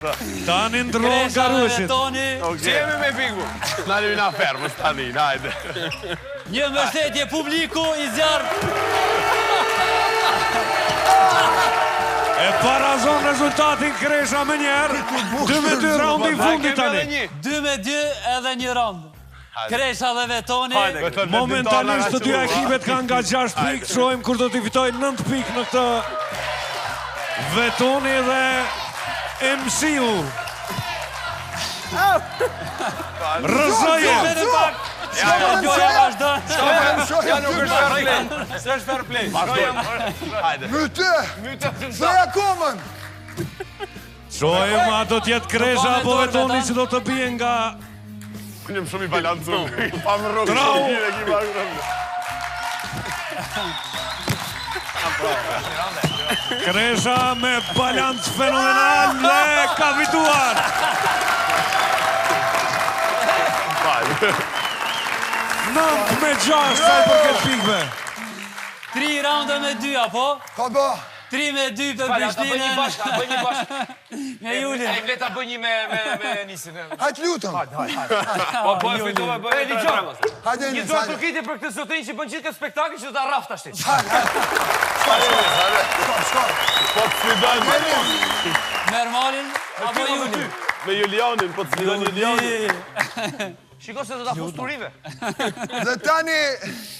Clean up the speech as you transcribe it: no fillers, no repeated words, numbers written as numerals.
Tani ndron Garuesit. Që jemi me Bigu? Nani na fermës tani, hajde. Një mbështetje publiku i zjarë. E parazon rezultatin Kresha me njerë. 2-2 raundi i fundit tani. 2-2 edhe një raund. Kresha dhe Vetoni. Momentalisht të dy ekipet kanë nga 6 pikë. Shohim kur do t'i fitojnë 9 pikë në këtë Vetoni dhe MC-u. Rëzoje. Ja nuk është fair play. S'është fair play. Myte! Theja komën! Shohim a do t'jetë Kresha apo Vetoni që do të bie nga... Unë jem shumë i balancu. Pa më rrugë. Kresha me balancë fenomenal dhe ka fituar. 9-6 sa i përket pikëve. 3 raunde me 2, apo? Ka ba! 3-2 për Prishtinën. Bëj një bashkë. Me Julin. E vleta bëj një me Nisin. Hajtë lutëm! Po e fitova bëj. E ligjoj. Hajde Një një dorë turkiti për këtë zotërin që bën gjithë këtë spektakël që do ta rraf tash ti. Po të slidojnë. Merë Malin, apo Julin? Me Julianin, po të slidojnë Julianin. Shiko se do ta fus turive. Dhe tani